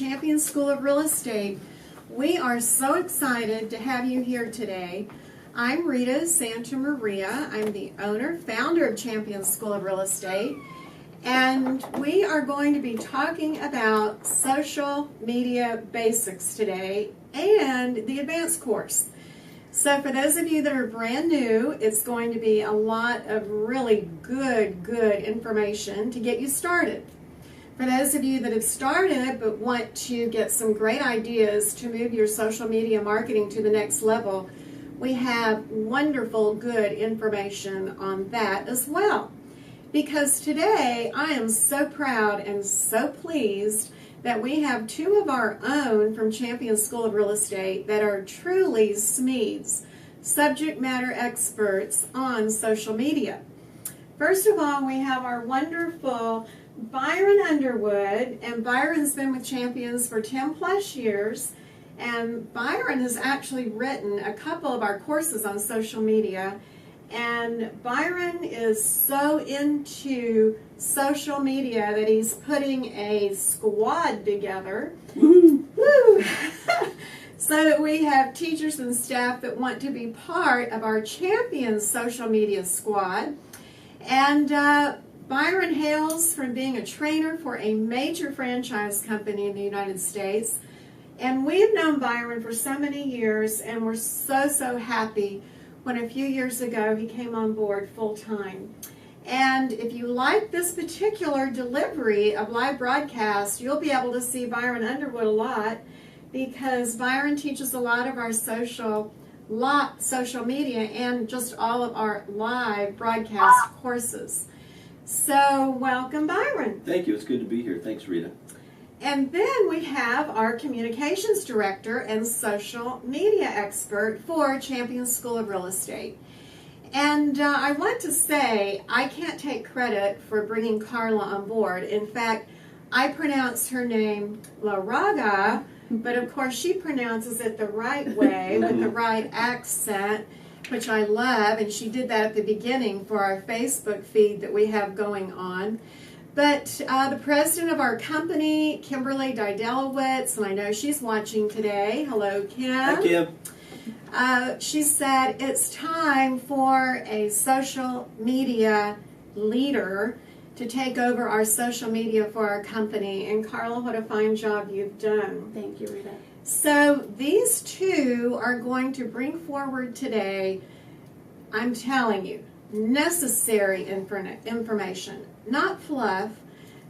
Champion School of Real Estate. We are so excited to have you here today. I'm Rita Santa Maria. I'm the owner, founder of Champion School of Real Estate. And we are going to be talking about social media basics today and the advanced course. So for those of you that are brand new, it's going to be a lot of really good information to get you started. For those of you that have started but want to get some great ideas to move your social media marketing to the next level, we have wonderful, good information on that as well. Because today I am so proud and so pleased that we have two of our own from Champion School of Real Estate that are truly SMEs, subject matter experts on social media. First of all, we have our wonderful Byron Underwood, and Byron's been with Champions for 10 plus years, and Byron has actually written a couple of our courses on social media. And Byron is so into social media that he's putting a squad together woo, so that we have teachers and staff that want to be part of our Champions social media squad. And Byron hails from being a trainer for a major franchise company in the United States. And we've known Byron for so many years, and we're so happy when a few years ago he came on board full-time. And if you like this particular delivery of live broadcast, you'll be able to see Byron Underwood a lot, because Byron teaches a lot of our social media and just all of our live broadcast courses. So welcome, Byron. Thank you. It's good to be here. Thanks, Rita. And then we have our communications director and social media expert for Champion School of Real Estate. And I want to say, I can't take credit for bringing Carla on board. In fact, I pronounce her name La Raga, but of course she pronounces it the right way with the right accent, which I love. And she did that at the beginning for our Facebook feed that we have going on. But the president of our company, Kimberly Didelowitz, and I know she's watching today. Hello, Kim. Hi, Kim. She said it's time for a social media leader to take over our social media for our company. And Carla, what a fine job you've done. Thank you, Rita. So these two are going to bring forward today, I'm telling you, necessary information. Not fluff,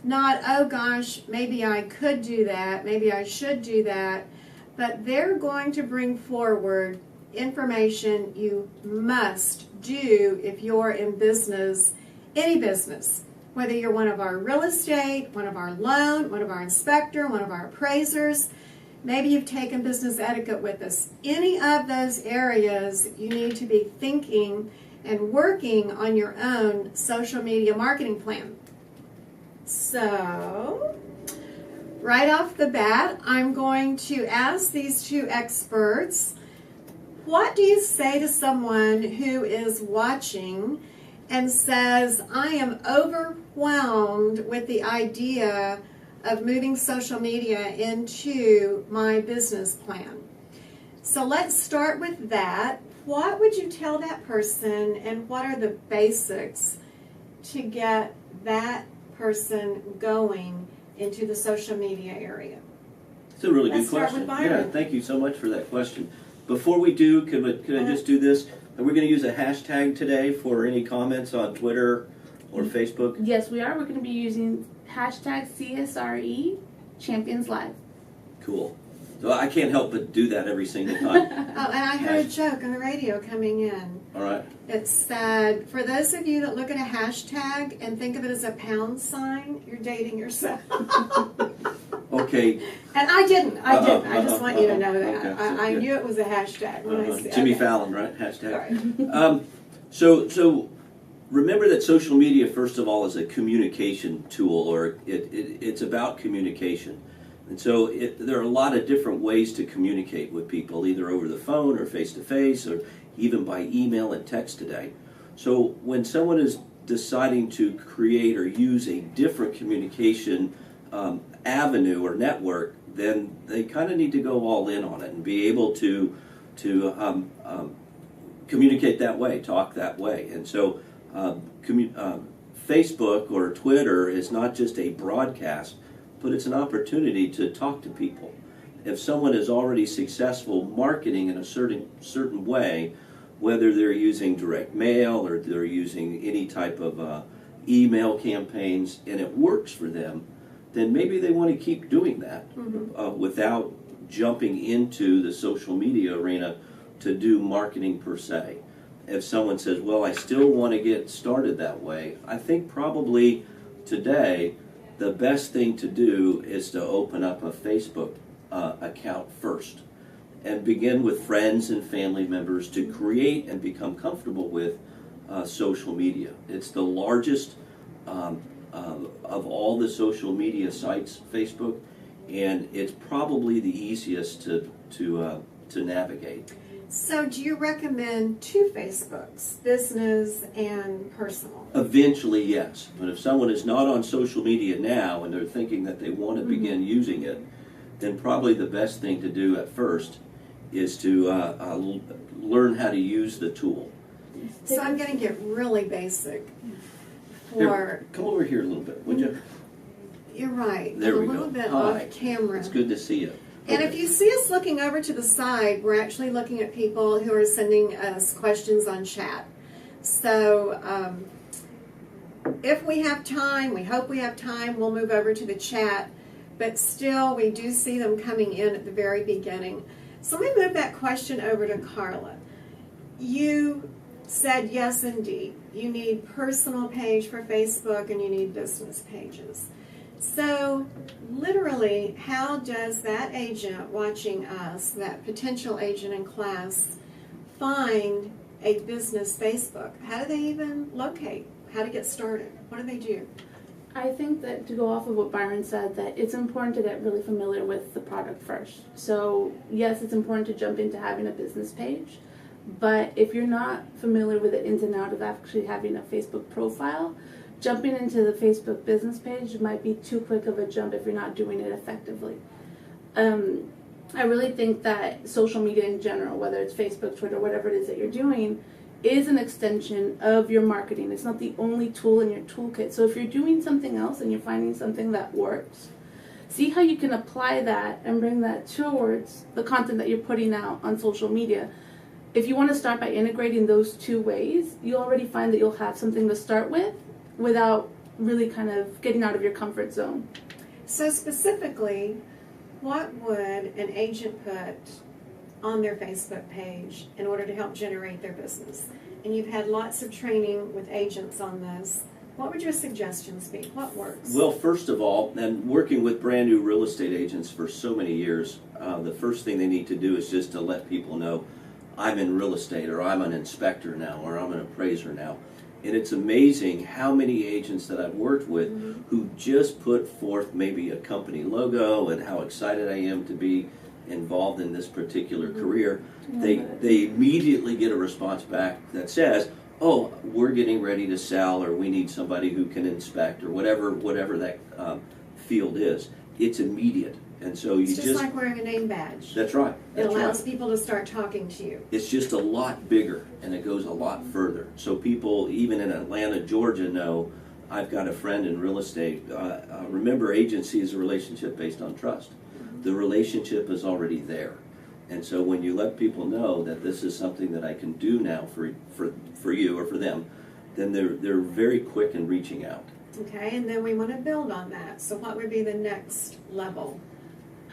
not, oh gosh, maybe I could do that, maybe I should do that, but they're going to bring forward information you must do if you're in business, any business, whether you're one of our real estate, one of our loan, one of our inspector, one of our appraisers, maybe you've taken business etiquette with us. Any of those areas you need to be thinking and working on your own social media marketing plan. So, right off the bat, I'm going to ask these two experts, what do you say to someone who is watching and says, I am overwhelmed with the idea of moving social media into my business plan? So let's start with that. What would you tell that person, and what are the basics to get that person going into the social media area? It's a really Let's good start question. with Byron. Yeah, thank you so much for that question. Before we do, could I just do this? Are we going to use a hashtag today for any comments on Twitter or Facebook? Yes, we are. We're going to be using hashtag CSRE Champions Live. Cool. So I can't help but do that every single time. Oh, and I heard a joke on the radio coming in. All right. It said, for those of you that look at a hashtag and think of it as a pound sign, you're dating yourself. Okay. And I didn't. I just want you to know that. Okay. I knew it was a hashtag when I said Jimmy okay. Fallon, right? Hashtag. Sorry. So remember that social media, first of all, is a communication tool, or it's about communication. And so there are a lot of different ways to communicate with people, either over the phone or face-to-face, or even by email and text today. So when someone is deciding to create or use a different communication avenue or network, then they kind of need to go all in on it and be able to communicate that way, talk that way. And so Facebook or Twitter is not just a broadcast, but it's an opportunity to talk to people. If someone is already successful marketing in a certain way, whether they're using direct mail or they're using any type of email campaigns, and it works for them, then maybe they want to keep doing that without jumping into the social media arena to do marketing per se. If someone says, well, I still want to get started that way, I think probably today the best thing to do is to open up a Facebook account first and begin with friends and family members to create and become comfortable with social media. It's the largest of all the social media sites, Facebook, and it's probably the easiest to navigate. So do you recommend two Facebooks, business and personal? Eventually, yes. But if someone is not on social media now and they're thinking that they want to begin using it, then probably the best thing to do at first is to learn how to use the tool. So I'm going to get really basic. Here, come over here a little bit, would you? You're right. There we a little go. bit Hi. off camera. It's good to see you. And Okay. if you see us looking over to the side, we're actually looking at people who are sending us questions on chat. So if we have time, we hope we have time, we'll move over to the chat. But still, we do see them coming in at the very beginning. So let me move that question over to Carla. You said yes, indeed. You need personal page for Facebook and you need business pages. So literally, how does that agent watching us, that potential agent in class, find a business Facebook? How do they even locate? How to get started? What do they do? I think that to go off of what Byron said, that it's important to get really familiar with the product first. So yes, it's important to jump into having a business page, but if you're not familiar with the ins and outs of actually having a Facebook profile, jumping into the Facebook business page might be too quick of a jump if you're not doing it effectively. I really think that social media in general, whether it's Facebook, Twitter, whatever it is that you're doing, is an extension of your marketing. It's not the only tool in your toolkit. So if you're doing something else and you're finding something that works, see how you can apply that and bring that towards the content that you're putting out on social media. If you want to start by integrating those two ways, you'll already find that you'll have something to start with without really kind of getting out of your comfort zone. So specifically, what would an agent put on their Facebook page in order to help generate their business? And you've had lots of training with agents on this. What would your suggestions be? What works? Well, first of all, and working with brand new real estate agents for so many years, the first thing they need to do is just to let people know, I'm in real estate, or I'm an inspector now, or I'm an appraiser now. And it's amazing how many agents that I've worked with who just put forth maybe a company logo and how excited I am to be involved in this particular career. They immediately get a response back that says, oh, we're getting ready to sell, or we need somebody who can inspect, or whatever that field is. It's immediate. And so you it's just like wearing a name badge. That's right. It That's allows right. people to start talking to you. It's just a lot bigger, and it goes a lot further. So people, even in Atlanta, Georgia, know I've got a friend in real estate. Remember, agency is a relationship based on trust. The relationship is already there. And so when you let people know that this is something that I can do now for you or for them, then they're very quick in reaching out. Okay, and then we want to build on that. So what would be the next level?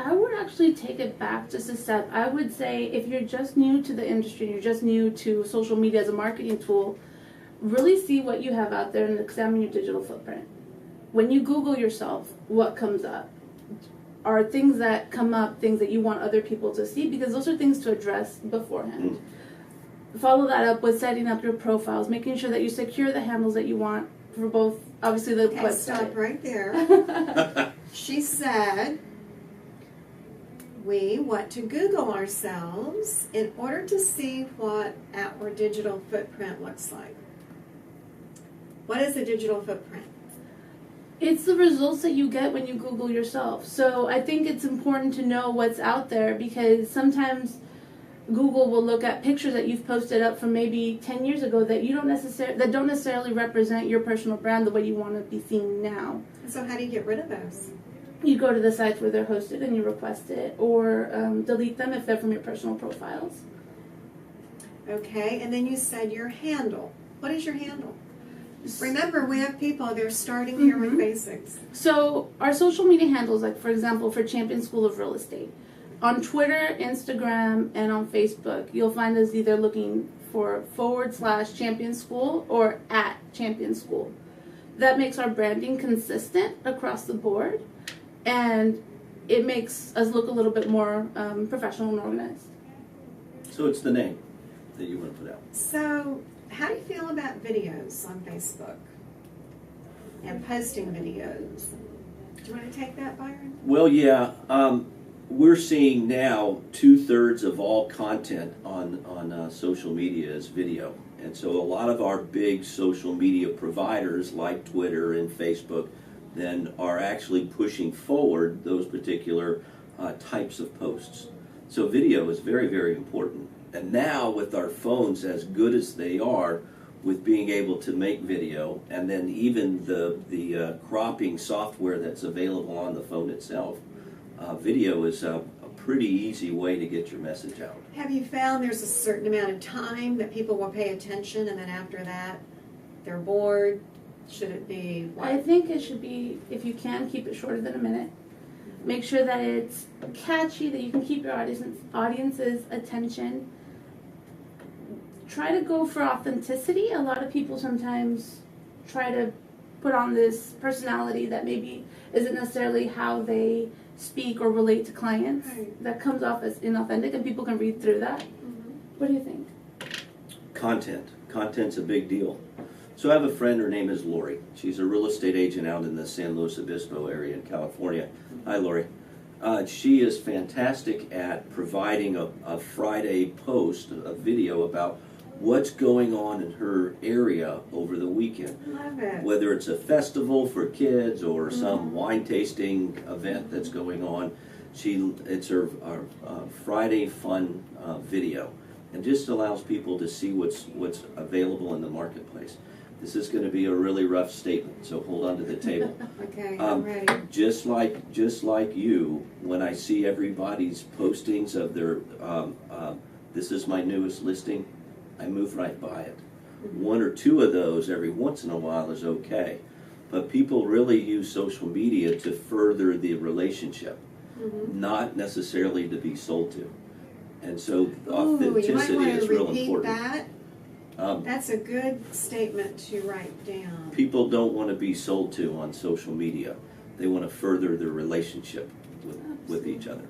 I would actually take it back just a step. I would say if you're just new to the industry, you're just new to social media as a marketing tool, really see what you have out there and examine your digital footprint. When you Google yourself, what comes up? Are things that come up things that you want other people to see? Because those are things to address beforehand. Follow that up with setting up your profiles, making sure that you secure the handles that you want for both, obviously, the Okay, website. stop right there. She said, we want to Google ourselves in order to see what our digital footprint looks like. What is a digital footprint? It's the results that you get when you Google yourself. So I think it's important to know what's out there, because sometimes Google will look at pictures that you've posted up from maybe 10 years ago that don't necessarily represent your personal brand the way you want to be seen now. So how do you get rid of those? You go to the sites where they're hosted and you request it, or delete them if they're from your personal profiles. Okay, and then you said your handle. What is your handle? Remember, we have people, they're starting here with basics. So our social media handles, like for example, for Champion School of Real Estate, on Twitter, Instagram, and on Facebook, you'll find us either looking for /Champion School or @Champion School. That makes our branding consistent across the board, and it makes us look a little bit more professional and organized. So it's the name that you want to put out. So how do you feel about videos on Facebook and posting videos? Do you want to take that, Byron? Well, yeah. We're seeing now 2/3 of all content on social media is video. And so a lot of our big social media providers like Twitter and Facebook then are actually pushing forward those particular types of posts. So video is very, very important. And now with our phones as good as they are with being able to make video, and then even the cropping software that's available on the phone itself, video is a pretty easy way to get your message out. Have you found there's a certain amount of time that people will pay attention, and then after that they're bored? Should it be what? I think it should be, if you can, keep it shorter than a minute. Make sure that it's catchy, that you can keep your audience's attention. Try to go for authenticity. A lot of people sometimes try to put on this personality that maybe isn't necessarily how they speak or relate to clients. Right. That comes off as inauthentic, and people can read through that. What do you think? Content. Content's a big deal. So I have a friend, her name is Lori. She's a real estate agent out in the San Luis Obispo area in California. Hi, Lori. She is fantastic at providing a Friday post, a video about what's going on in her area over the weekend. Love it. Whether it's a festival for kids or some wine tasting event that's going on, it's her Friday fun video, and just allows people to see what's available in the marketplace. This is going to be a really rough statement, so hold on to the table. Okay, I'm ready. Just like you, when I see everybody's postings of their, this is my newest listing, I move right by it. One or two of those every once in a while is okay, but people really use social media to further the relationship, not necessarily to be sold to. And so authenticity is real important. That. That's a good statement to write down. People don't want to be sold to on social media. They want to further their relationship with each other.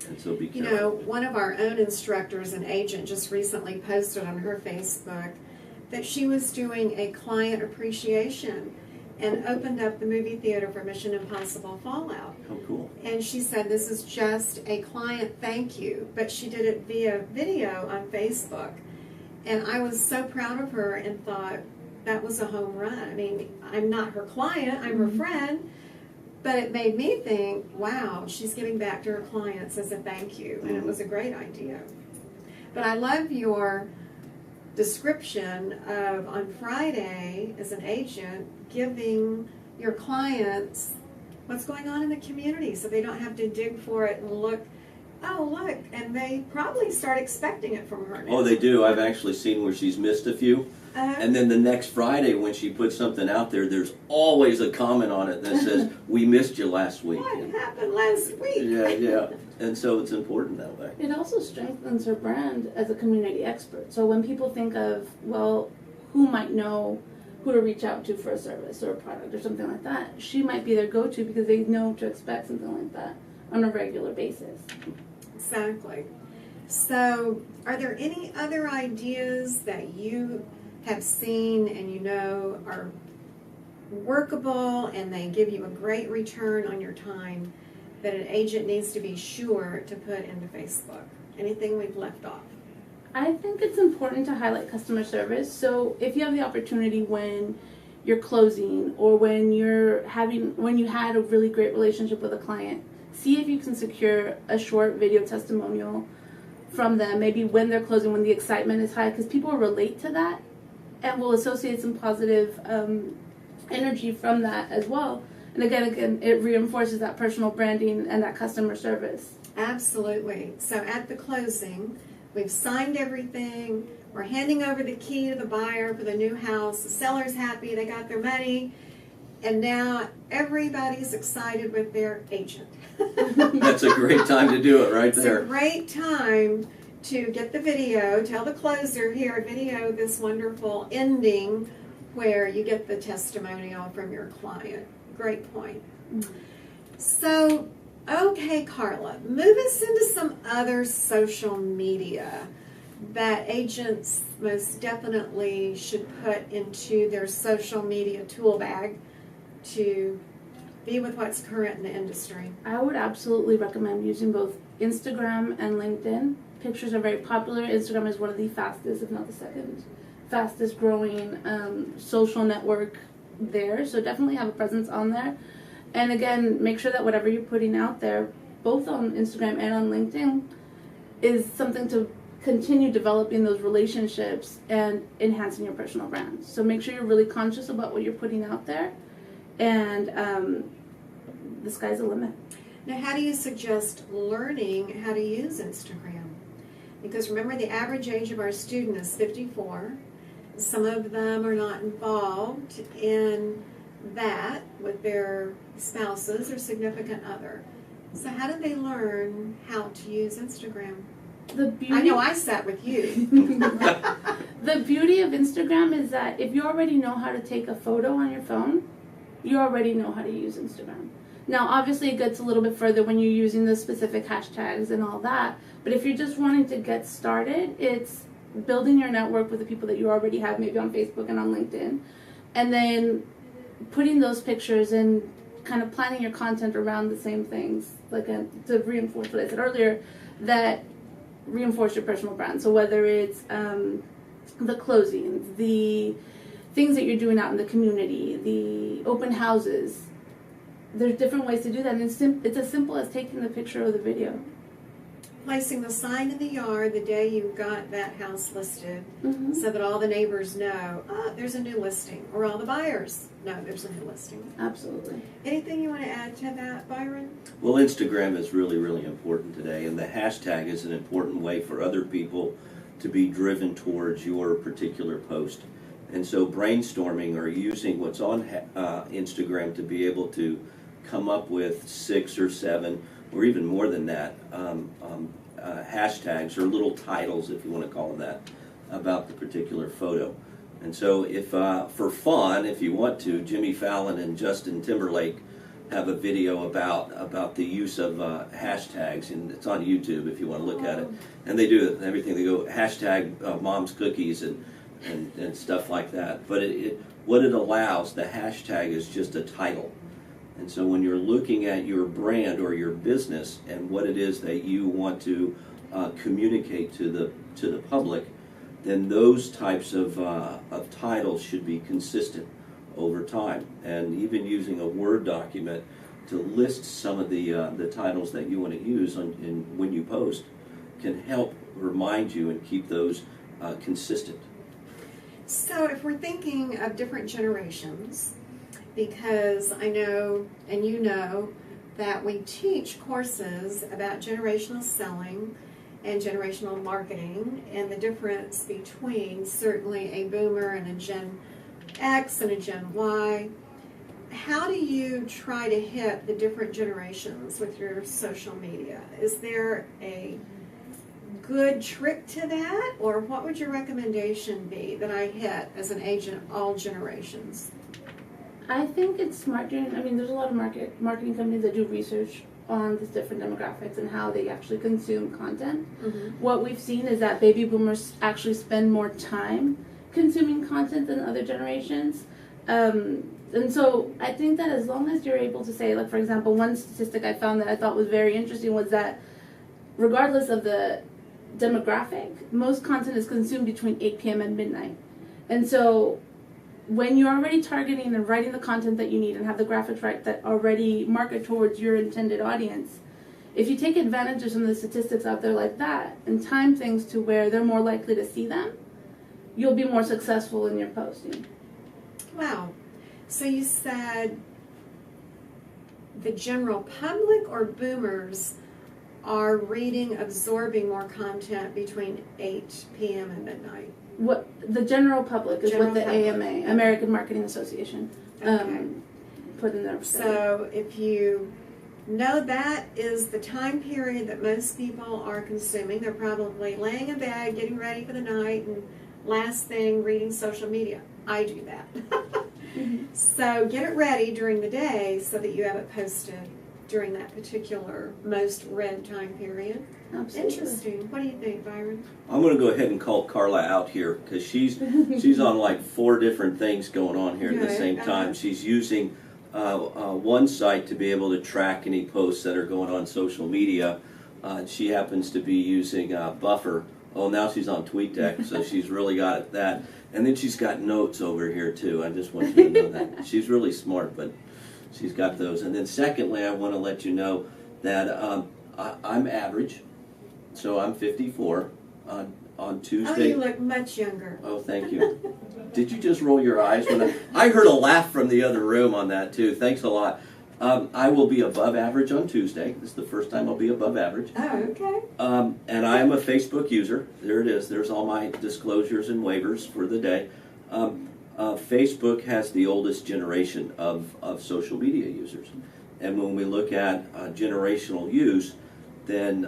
And so be careful. You know, one of our own instructors, an agent, just recently posted on her Facebook that she was doing a client appreciation and opened up the movie theater for Mission Impossible Fallout. Oh, cool. And she said this is just a client thank you, but she did it via video on Facebook. And I was so proud of her and thought that was a home run. I mean, I'm not her client, I'm her friend, but it made me think, wow, she's giving back to her clients as a thank you, and it was a great idea. But I love your description of on Friday as an agent giving your clients what's going on in the community so they don't have to dig for it and look, oh look, and they probably start expecting it from her now. Oh, they do. I've actually seen where she's missed a few. And then the next Friday when she puts something out there, there's always a comment on it that says, we missed you last week. What happened last week? Yeah. And so it's important that way. It also strengthens her brand as a community expert. So when people think of, well, who might know who to reach out to for a service or a product or something like that, she might be their go-to because they know to expect something like that on a regular basis. Exactly. So are there any other ideas that you have seen and you know are workable and they give you a great return on your time that an agent needs to be sure to put into Facebook? Anything we've left off? I think it's important to highlight customer service. So if you have the opportunity when you're closing, or when you had a really great relationship with a client, see if you can secure a short video testimonial from them, maybe when they're closing, when the excitement is high, because people relate to that and will associate some positive energy from that as well. And again, it reinforces that personal branding and that customer service. Absolutely. So at the closing, we've signed everything. We're handing over the key to the buyer for the new house. The seller's happy. They got their money. And now everybody's excited with their agent. That's a great time to do it right there. It's a great time to get the video, tell the closer, here, video this wonderful ending where you get the testimonial from your client. Great point. So, okay, Carla, move us into some other social media that agents most definitely should put into their social media tool bag to be with what's current in the industry. I would absolutely recommend using both Instagram and LinkedIn. Pictures are very popular. Instagram is one of the fastest, if not the second fastest growing social network there. So definitely have a presence on there. And again, make sure that whatever you're putting out there, both on Instagram and on LinkedIn, is something to continue developing those relationships and enhancing your personal brand. So make sure you're really conscious about what you're putting out there. And the sky's the limit. Now, how do you suggest learning how to use Instagram? Because remember, the average age of our student is 54. Some of them are not involved in that with their spouses or significant other. So how do they learn how to use Instagram? I know I sat with you. The beauty of Instagram is that if you already know how to take a photo on your phone, you already know how to use Instagram. Now, obviously, it gets a little bit further when you're using the specific hashtags and all that. But if you're just wanting to get started, it's building your network with the people that you already have, maybe on Facebook and on LinkedIn, and then putting those pictures and kind of planning your content around the same things, like to reinforce what I said earlier, that reinforce your personal brand. So whether it's the closings, the things that you're doing out in the community, the open houses, there's different ways to do that. And it's as simple as taking the picture or the video. Placing the sign in the yard the day you got that house listed, so that all the neighbors know, there's a new listing, or all the buyers know there's a new listing. Absolutely. Anything you want to add to that, Byron? Well, Instagram is really, really important today, and the hashtag is an important way for other people to be driven towards your particular post. And so brainstorming or using what's on Instagram to be able to come up with 6 or 7 or even more than that hashtags or little titles, if you want to call them that, about the particular photo. And so if for fun, if you want to, Jimmy Fallon and Justin Timberlake have a video about the use of hashtags, and it's on YouTube if you want to look at it. And they do everything. They go hashtag mom's cookies and stuff like that. But what it allows, the hashtag is just a title. And so when you're looking at your brand or your business and what it is that you want to communicate to the public, then those types of titles should be consistent over time. And even using a Word document to list some of the titles that you want to use when you post can help remind you and keep those consistent. So if we're thinking of different generations, because I know, and you know, that we teach courses about generational selling and generational marketing and the difference between certainly a boomer and a Gen X and a Gen Y. How do you try to hit the different generations with your social media? Is there a good trick to that, or what would your recommendation be that I hit as an agent all generations? I think it's smart doing, there's a lot of marketing companies that do research on the different demographics and how they actually consume content. What we've seen is that baby boomers actually spend more time consuming content than other generations. And so I think that as long as you're able to say, like for example, one statistic I found that I thought was very interesting was that regardless of the demographic, most content is consumed between 8 p.m. and midnight. And so when you're already targeting and writing the content that you need and have the graphics right that already market towards your intended audience, if you take advantage of some of the statistics out there like that and time things to where they're more likely to see them, you'll be more successful in your posting. Wow. So you said the general public or boomers are reading, absorbing more content between 8 p.m. and midnight? What the general public is General what the public. AMA, American Marketing Association, Okay. put in their study. So if you know that is the time period that most people are consuming, they're probably laying in bed, getting ready for the night, and last thing, reading social media. I do that. Mhm. So get it ready during the day so that you have it posted during that particular most read time period. Absolutely. Interesting. What do you think, Byron? I'm going to go ahead and call Carla out here because she's on like 4 different things going on here at the Good. same time. She's using one site to be able to track any posts that are going on social media. She happens to be using Buffer. Oh, now she's on TweetDeck, so she's really got that. And then she's got notes over here too. I just want you to know that. She's really smart, but she's got those. And then secondly, I want to let you know that I'm average. So I'm 54 on Tuesday. Oh, you look much younger. Oh, thank you. Did you just roll your eyes? When I heard a laugh from the other room on that too. Thanks a lot. I will be above average on Tuesday. This is the first time I'll be above average. Oh, okay. And I am a Facebook user. There it is. There's all my disclosures and waivers for the day. Facebook has the oldest generation of social media users. And when we look at generational use, then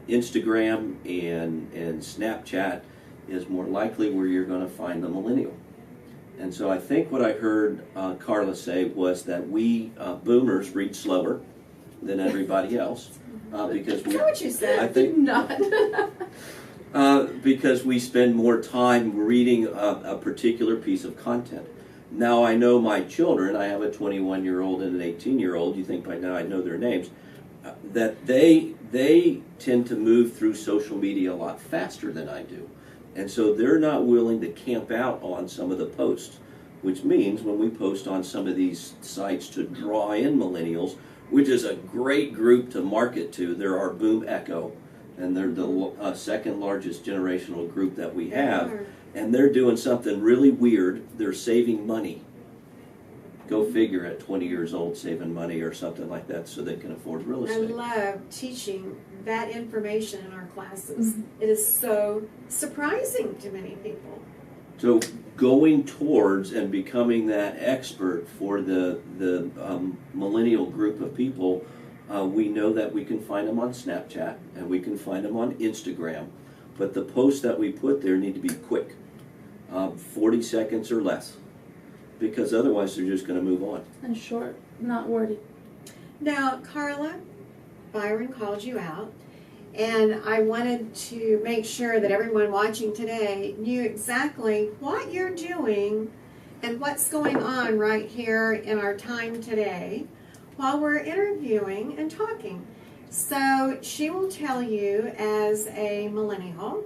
Instagram and Snapchat is more likely where you're going to find the millennial. And so I think what I heard Carla say was that we boomers read slower than everybody else because Is that what you said? I think Not. because we spend more time reading a particular piece of content. Now I know my children. I have a 21-year-old and an 18-year-old. You think by now I know their names. That they tend to move through social media a lot faster than I do. And so they're not willing to camp out on some of the posts, which means when we post on some of these sites to draw in millennials, which is a great group to market to, they're our Boom Echo, and they're the second largest generational group that we have, and they're doing something really weird. They're saving money. Go figure, at 20 years old, saving money or something like that so they can afford real I estate. love teaching that information in our classes. It is so surprising to many people. So going towards and becoming that expert for the millennial group of people, we know that we can find them on Snapchat and we can find them on Instagram, but the posts that we put there need to be quick, 40 seconds or less, because otherwise they're just going to move on. And short, not wordy. Now, Carla, Byron called you out, and I wanted to make sure that everyone watching today knew exactly what you're doing and what's going on right here in our time today while we're interviewing and talking. So she will tell you, as a millennial,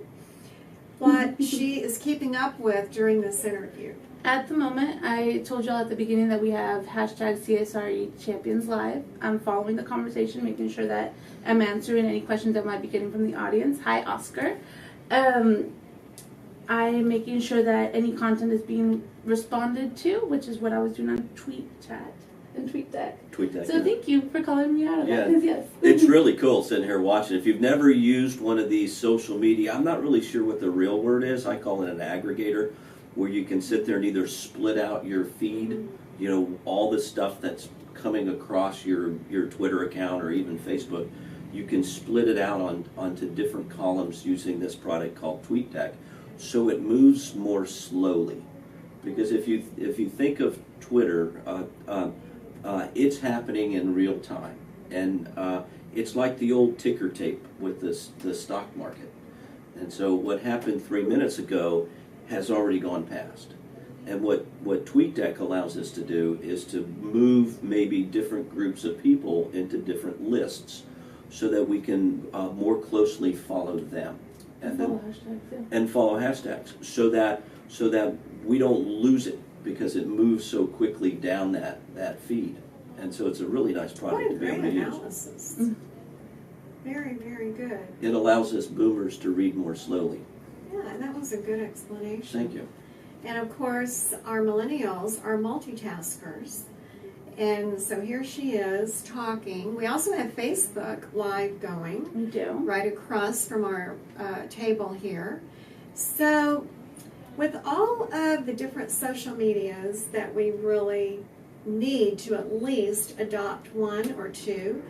what she is keeping up with during this interview. At the moment, I told y'all at the beginning that we have hashtag CSRE Champions Live. I'm following the conversation, making sure that I'm answering any questions that might be getting from the audience. Hi, Oscar. I'm making sure that any content is being responded to, which is what I was doing on TweetChat and TweetDeck. TweetDeck. So thank you for calling me out of that. Yeah. 'Cause yes. It's really cool sitting here watching. If you've never used one of these social media, I'm not really sure what the real word is. I call it an aggregator, where you can sit there and either split out your feed, you know, all the stuff that's coming across your Twitter account or even Facebook. You can split it out onto different columns using this product called TweetDeck, so it moves more slowly. Because if you think of Twitter, it's happening in real time, and it's like the old ticker tape with the stock market. And so what happened 3 minutes ago has already gone past. And what TweetDeck allows us to do is to move maybe different groups of people into different lists so that we can more closely follow them. and follow hashtags, yeah. and follow hashtags so that we don't lose it because it moves so quickly down that feed. And so it's a really nice product What a to be able great to use. analysis. Very, very good. It allows us boomers to read more slowly. Yeah, that was a good explanation. Thank you. And of course, our millennials are multitaskers. And so here she is talking. We also have Facebook Live going. We do. Right across from our table here. So with all of the different social medias that we really need to at least adopt one or two,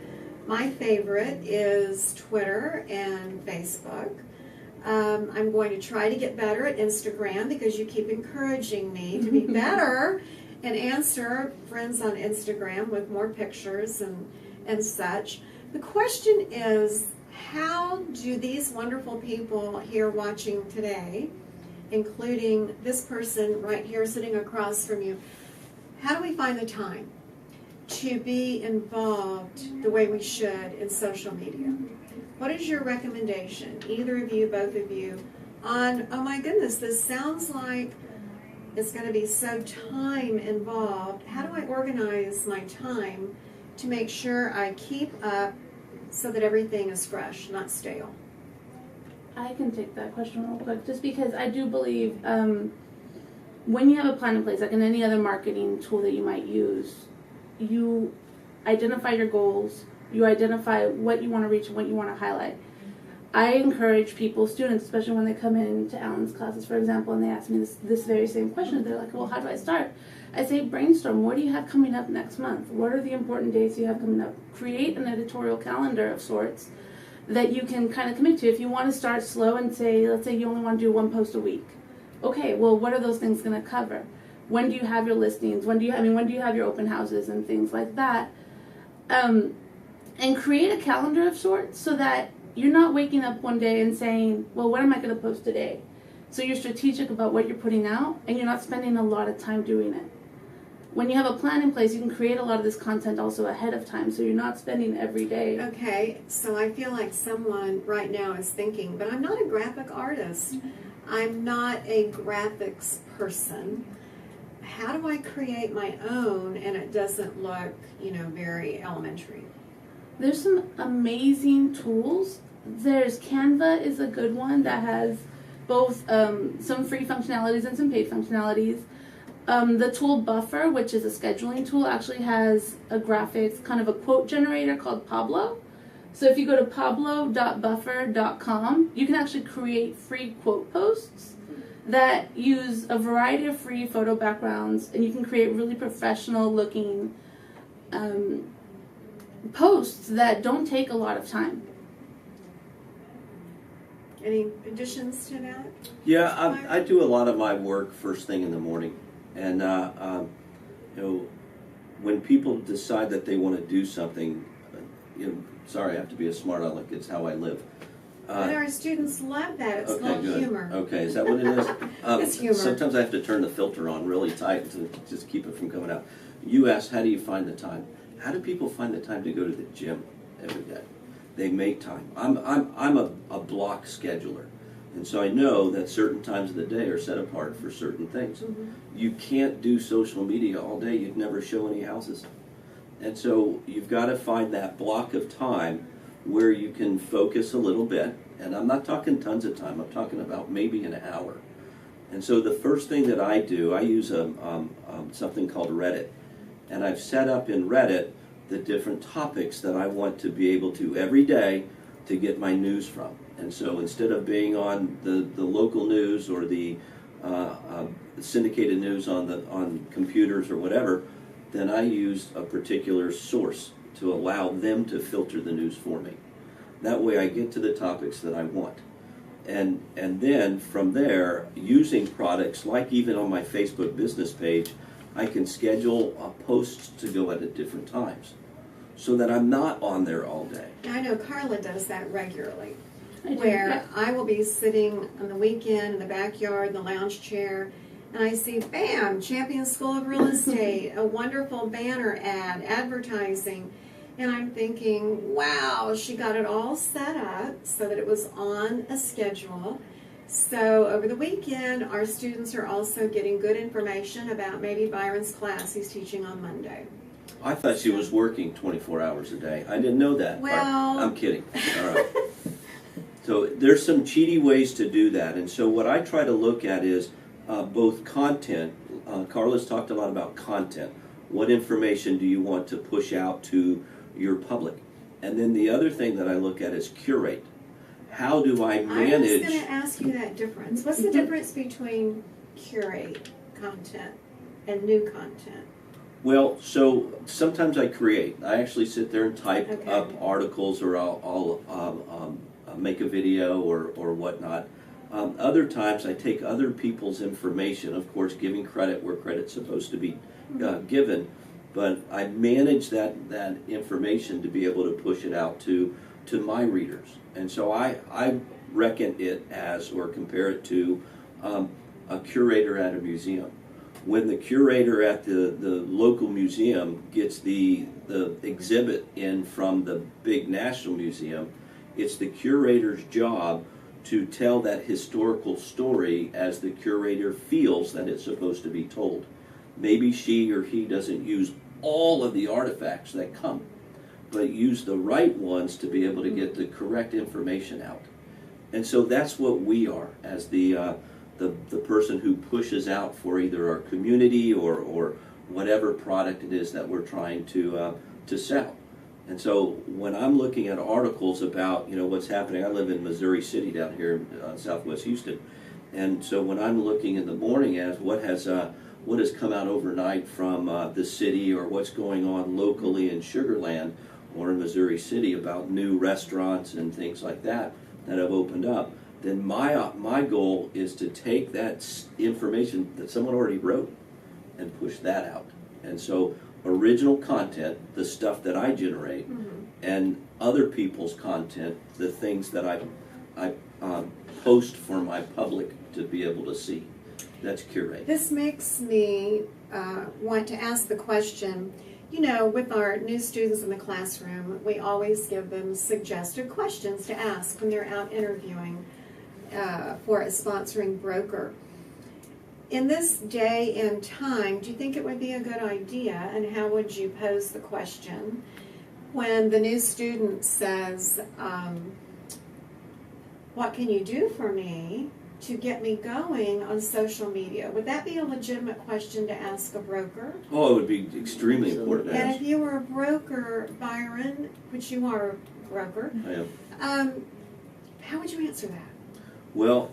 my favorite is Twitter and Facebook. I'm going to try to get better at Instagram because you keep encouraging me to be better and answer friends on Instagram with more pictures and such. The question is, how do these wonderful people here watching today, including this person right here sitting across from you, how do we find the time to be involved the way we should in social media? What is your recommendation, either of you, both of you, on, oh my goodness, this sounds like it's going to be so time involved. How do I organize my time to make sure I keep up so that everything is fresh, not stale? I can take that question real quick, just because I do believe when you have a plan in place, like in any other marketing tool that you might use, you identify your goals, you identify what you want to reach and what you want to highlight. I encourage people, students, especially when they come into Alan's classes, for example, and they ask me this very same question. They're like, well, how do I start? I say, brainstorm. What do you have coming up next month? What are the important dates you have coming up? Create an editorial calendar of sorts that you can kind of commit to. If you want to start slow and say, let's say you only want to do one post a week. Okay, well, what are those things going to cover? When do you have your listings? When do you have your open houses and things like that? And create a calendar of sorts so that you're not waking up one day and saying, well, what am I going to post today? So you're strategic about what you're putting out, and you're not spending a lot of time doing it. When you have a plan in place, you can create a lot of this content also ahead of time, so you're not spending every day. Okay, so I feel like someone right now is thinking, but I'm not a graphic artist. I'm not a graphics person. How do I create my own and it doesn't look, very elementary? There's some amazing tools. There's Canva is a good one that has both some free functionalities and some paid functionalities. The tool Buffer, which is a scheduling tool, actually has a graphics, kind of a quote generator called Pablo. So if you go to pablo.buffer.com, you can actually create free quote posts that use a variety of free photo backgrounds, and you can create really professional looking posts that don't take a lot of time. Any additions to that? Yeah, I do a lot of my work first thing in the morning, and when people decide that they want to do something, sorry, I have to be a smart aleck. It's how I live. But our students love that. It's Okay, called good. humor. Okay, is that what it is? It's humor. Sometimes I have to turn the filter on really tight to just keep it from coming out. You asked, how do you find the time? How do people find the time to go to the gym every day? They make time. I'm a block scheduler, and so I know that certain times of the day are set apart for certain things. Mm-hmm. You can't do social media all day. You'd never show any houses, and so you've got to find that block of time where you can focus a little bit. And I'm not talking tons of time. I'm talking about maybe an hour. And so the first thing that I do, I use something called Reddit. And I've set up in Reddit the different topics that I want to be able to every day to get my news from. And so instead of being on the local news or the syndicated news on computers or whatever, then I use a particular source to allow them to filter the news for me. That way I get to the topics that I want. And then from there, using products like even on my Facebook business page, I can schedule posts to go at different times so that I'm not on there all day. Now, I know Carla does that regularly, I do, where yeah. I will be sitting on the weekend in the backyard in the lounge chair, and I see, bam, Champion School of Real Estate, a wonderful banner ad, advertising. And I'm thinking, wow, she got it all set up so that it was on a schedule. So over the weekend, our students are also getting good information about maybe Byron's class he's teaching on Monday. I thought she was working 24 hours a day. I didn't know that. Well, I'm kidding. All right. So there's some cheaty ways to do that. And so what I try to look at is both content. Carla's talked a lot about content. What information do you want to push out to your public? And then the other thing that I look at is curate. How do I manage? I was going to ask you that difference. What's the difference between curate content and new content? Well, so sometimes I create. I actually sit there and type Okay. up articles, or I'll make a video or whatnot. Other times I take other people's information, of course, giving credit where credit's supposed to be given, but I manage that information to be able to push it out to my readers. And so I reckon it as, or compare it to, a curator at a museum. When the curator at the local museum gets the exhibit in from the big national museum, it's the curator's job to tell that historical story as the curator feels that it's supposed to be told. Maybe she or he doesn't use all of the artifacts that come, but use the right ones to be able to get the correct information out. And so that's what we are as the person who pushes out for either our community or whatever product it is that we're trying to sell. And so when I'm looking at articles about what's happening, I live in Missouri City down here in southwest Houston, and so when I'm looking in the morning as what has come out overnight from the city, or what's going on locally in Sugar Land or in Missouri City about new restaurants and things like that have opened up, then my goal is to take that information that someone already wrote and push that out. And so original content, the stuff that I generate, and other people's content, the things that I post for my public to be able to see. That's curate. This makes me want to ask the question, with our new students in the classroom, we always give them suggested questions to ask when they're out interviewing for a sponsoring broker. In this day and time, do you think it would be a good idea, and how would you pose the question, when the new student says, what can you do for me to get me going on social media? Would that be a legitimate question to ask a broker? Oh, it would be extremely important to And ask. if you were a broker, Byron, which you are a broker, I am. how would you answer that? Well,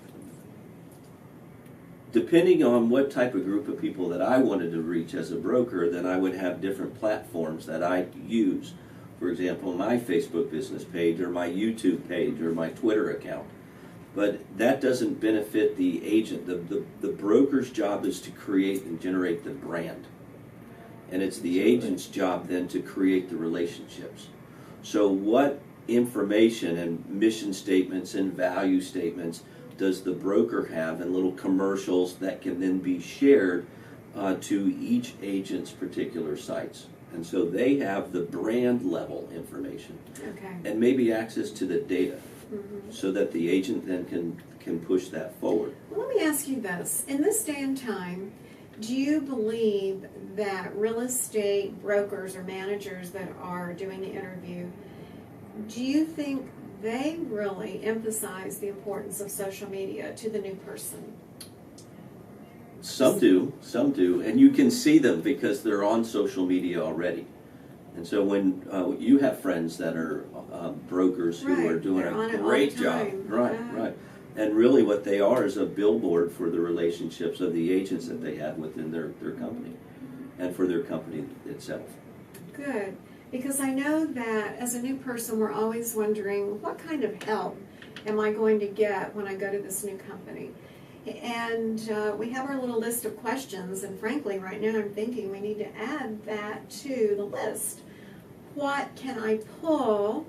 depending on what type of group of people that I wanted to reach as a broker, then I would have different platforms that I use. For example, my Facebook business page, or my YouTube page, or my Twitter account. But that doesn't benefit the agent. The broker's job is to create and generate the brand. And it's the agent's job then to create the relationships. So what information and mission statements and value statements does the broker have, and little commercials that can then be shared to each agent's particular sites? And so they have the brand level information, Okay. and maybe access to the data, so that the agent then can push that forward. Well, let me ask you this. In this day and time, do you believe that real estate brokers or managers that are doing the interview, do you think they really emphasize the importance of social media to the new person? Some do, and you can see them because they're on social media already. And so when you have friends that are brokers who Right, are doing they're on a it all great the job, time. right, Yeah. right, and really what they are is a billboard for the relationships of the agents that they have within their company, and for their company itself. Good. Because I know that as a new person, we're always wondering, what kind of help am I going to get when I go to this new company? And we have our little list of questions, and frankly, right now I'm thinking we need to add that to the list. What can I pull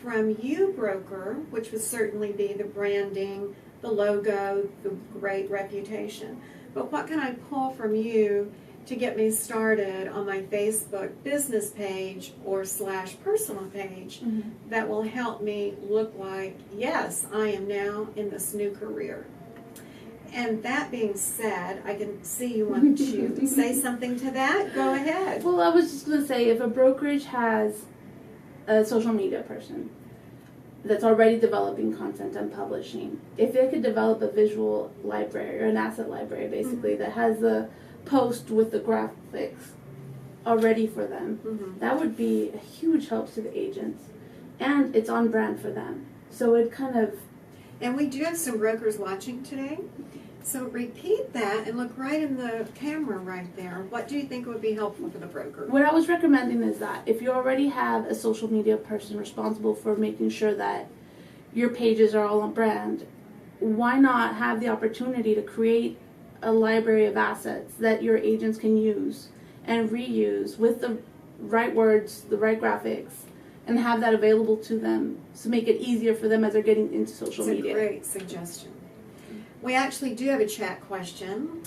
from you, broker, which would certainly be the branding, the logo, the great reputation, but what can I pull from you to get me started on my Facebook business page or / personal page that will help me look like, yes, I am now in this new career. And that being said, I can see you want to say something to that. Go ahead. Well, I was just going to say, if a brokerage has a social media person that's already developing content and publishing, if they could develop a visual library or an asset library, basically, that has the post with the graphics already for them, that would be a huge help to the agents. And it's on brand for them. So it kind of... And we do have some brokers watching today. So repeat that and look right in the camera right there. What do you think would be helpful for the broker? What I was recommending is that if you already have a social media person responsible for making sure that your pages are all on brand, why not have the opportunity to create a library of assets that your agents can use and reuse with the right words, the right graphics, and have that available to them to make it easier for them as they're getting into social media. It's a great suggestion. We actually do have a chat question,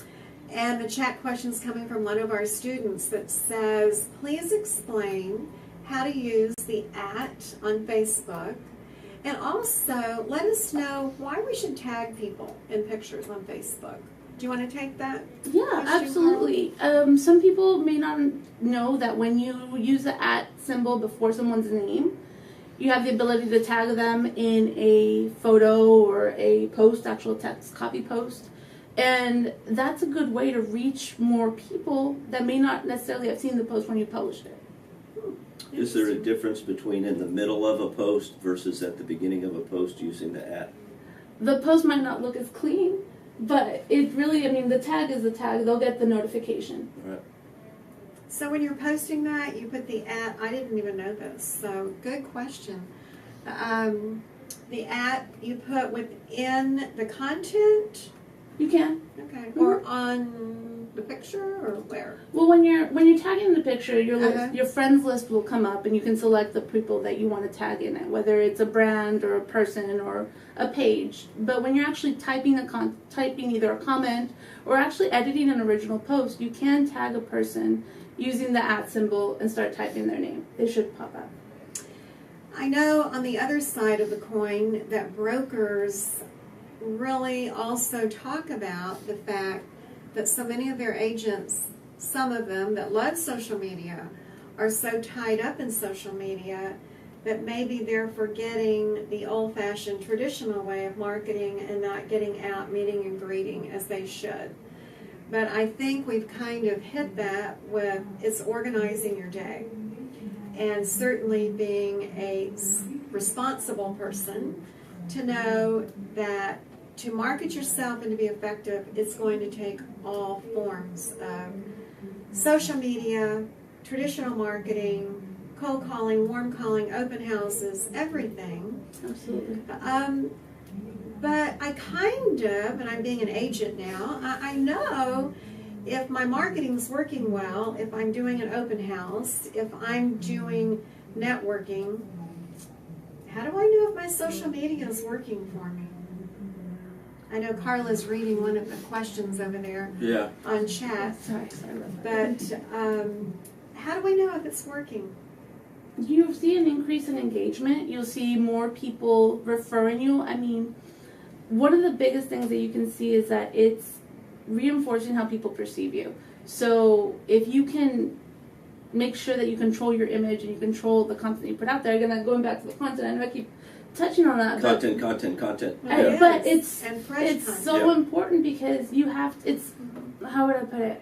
and the chat question is coming from one of our students that says, please explain how to use the @ on Facebook, and also let us know why we should tag people in pictures on Facebook. Do you want to take that? Yeah, question, absolutely. Some people may not know that when you use the @ symbol before someone's name, you have the ability to tag them in a photo or a post, actual text copy post. And that's a good way to reach more people that may not necessarily have seen the post when you published it. Is there a difference between in the middle of a post versus at the beginning of a post using the @? The post might not look as clean, but it really, I mean, the tag is the tag. They'll get the notification. Right. So when you're posting that, you put the @ I didn't even know this, so good question. The @ you put within the content, You can. okay, or on the picture, or where? Well, when you're tagging the picture, your Uh-huh. your friends list will come up, and you can select the people that you want to tag in it, whether it's a brand or a person or a page. But when you're actually typing typing either a comment or actually editing an original post, you can tag a person using the @ symbol and start typing their name. They should pop up. I know on the other side of the coin that brokers really also talk about the fact that so many of their agents, some of them that love social media, are so tied up in social media that maybe they're forgetting the old-fashioned traditional way of marketing and not getting out meeting and greeting as they should. But I think we've kind of hit that with it's organizing your day. And certainly being a responsible person to know that to market yourself and to be effective, it's going to take all forms of social media, traditional marketing, cold calling, warm calling, open houses, everything. Absolutely. But I kind of, and I'm being an agent now, I know if my marketing's working well, if I'm doing an open house, if I'm doing networking, how do I know if my social media is working for me? I know Carla's reading one of the questions over there on chat, Sorry about that. but how do I know if it's working? You see an increase in engagement. You'll see more people referring you. I mean, one of the biggest things that you can see is that it's reinforcing how people perceive you. So if you can make sure that you control your image and you control the content you put out there, again, going back to the content, I know I keep touching on that. Content. But it's content. so important because you have, it's, how would I put it?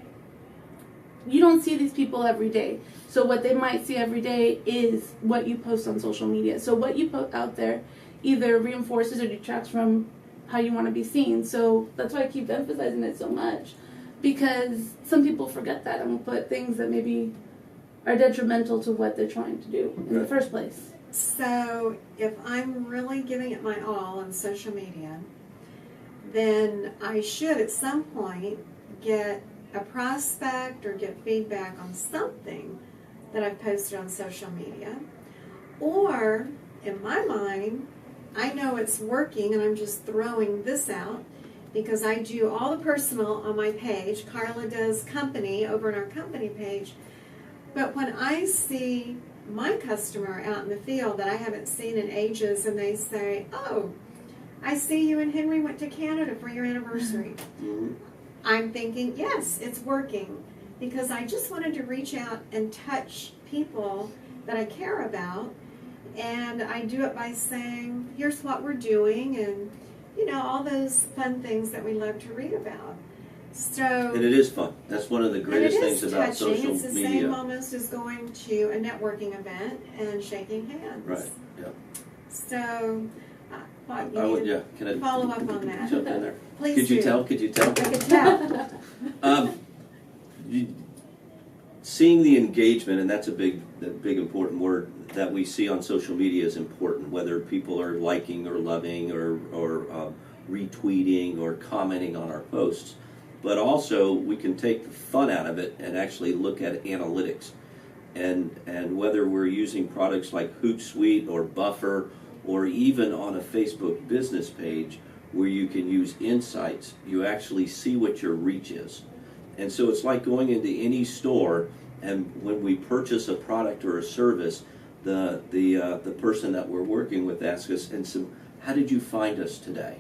You don't see these people every day. So what they might see every day is what you post on social media. So what you put out there either reinforces or detracts from how you want to be seen. So that's why I keep emphasizing it so much, because some people forget that and will put things that maybe are detrimental to what they're trying to do in the first place. So if I'm really giving it my all on social media, then I should at some point get a prospect or get feedback on something that I've posted on social media. Or in my mind, I know it's working and I'm just throwing this out. because I do all the personal on my page. Carla does company over on our company page. But when I see my customer out in the field that I haven't seen in ages, and they say, "Oh, I see you and Henry went to Canada for your anniversary." Mhm. I'm thinking, yes, it's working, because I just wanted to reach out and touch people that I care about, and I do it by saying, here's what we're doing, and all those fun things that we love to read about. So, And it is fun. That's one of the greatest and it is things about touching. social It's the media. same almost as going to a networking event and shaking hands. Right. Yeah. So, what, you I need would. to Yeah. Can I follow up on that? jump in there? Please Could you do. tell? Could you tell? I could tell. Seeing the engagement, and that's a big important word that we see on social media is important. Whether people are liking or loving or retweeting or commenting on our posts, but also we can take the fun out of it and actually look at analytics, and whether we're using products like Hootsuite or Buffer, or even on a Facebook business page where you can use insights, you actually see what your reach is. And so it's like going into any store, and when we purchase a product or a service, the person that we're working with asks us, and so, how did you find us today?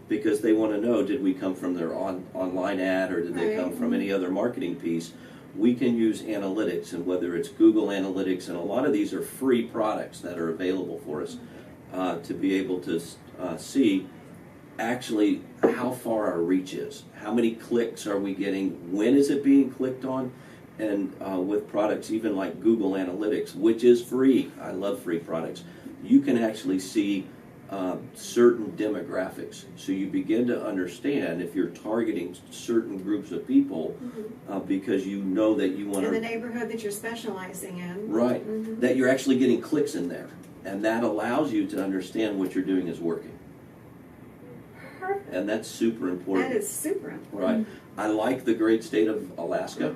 Because they want to know, did we come from their online ad, or did they come from any other marketing piece? We can use analytics, and whether it's Google Analytics, and a lot of these are free products that are available for us to be able to see actually how far our reach is, how many clicks are we getting, when is it being clicked on, and with products even like Google Analytics, which is free. I love free products. You can actually see certain demographics, so you begin to understand if you're targeting certain groups of people because you know that you want In the to, neighborhood that you're specializing in. right, that you're actually getting clicks in there, and that allows you to understand what you're doing is working. Perfect. And that's super important. That is super important. Right. I like the great state of Alaska,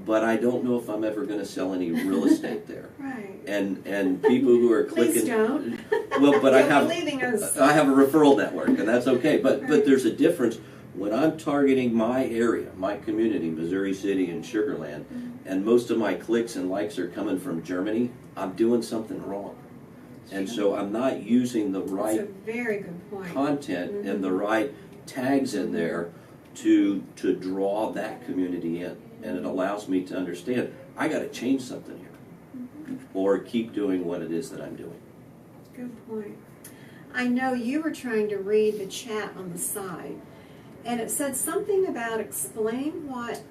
but I don't know if I'm ever going to sell any real estate there. Right. And people who are clicking. Please don't. Well, but I You'll be leaving us. have a referral network, and that's okay. But there's a difference when I'm targeting my area, my community, Missouri City and Sugar Land, and most of my clicks and likes are coming from Germany. I'm doing something wrong. And so I'm not using the right That's a very good point. content and the right tags in there to draw that community in. And it allows me to understand, I got to change something here, or keep doing what it is that I'm doing. Good point. I know you were trying to read the chat on the side, and it said something about explain what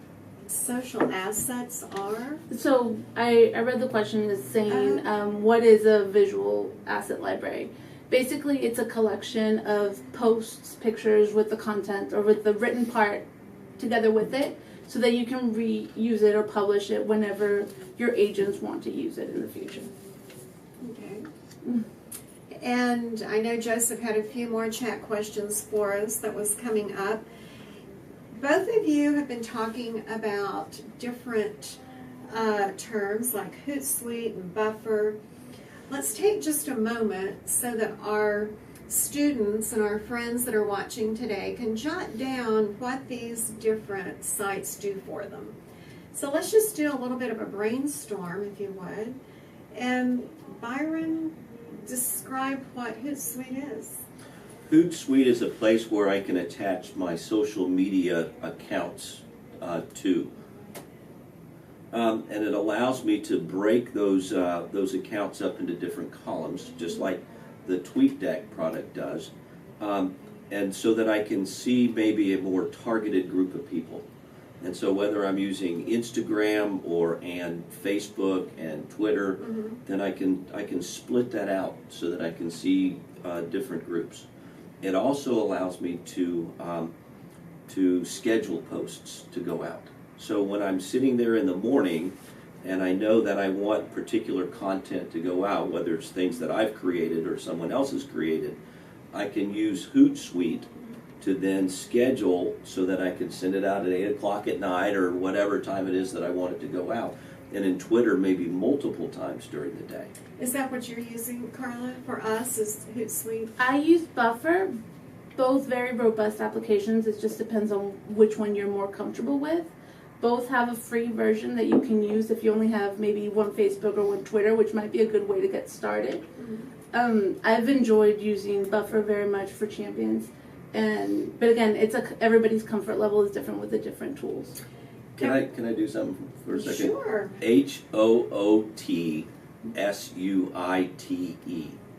social assets are. So I read the question as saying, what is a visual asset library? Basically, it's a collection of posts, pictures with the content or with the written part together with it, so that you can reuse it or publish it whenever your agents want to use it in the future. Okay. And I know Joseph had a few more chat questions for us that was coming up. Both of you have been talking about different terms like Hootsuite and Buffer. Let's take just a moment so that our students and our friends that are watching today can jot down what these different sites do for them. So let's just do a little bit of a brainstorm, if you would. And Byron, describe what Hootsuite is. Hootsuite is a place where I can attach my social media accounts to. And it allows me to break those accounts up into different columns, just like the TweetDeck product does, and so that I can see maybe a more targeted group of people. And so whether I'm using Instagram and Facebook and Twitter, then I can split that out so that I can see different groups. It also allows me to schedule posts to go out. So when I'm sitting there in the morning and I know that I want particular content to go out, whether it's things that I've created or someone else has created, I can use Hootsuite to then schedule so that I can send it out at 8 o'clock at night or whatever time it is that I want it to go out. And in Twitter, maybe multiple times during the day. Is that what you're using, Carla, for us, is Hootsuite? I use Buffer, both very robust applications. It just depends on which one you're more comfortable with. Both have a free version that you can use if you only have maybe one Facebook or one Twitter, which might be a good way to get started. I've enjoyed using Buffer very much for champions, but again, everybody's comfort level is different with the different tools. Can I do something for a second? Sure. Hootsuite,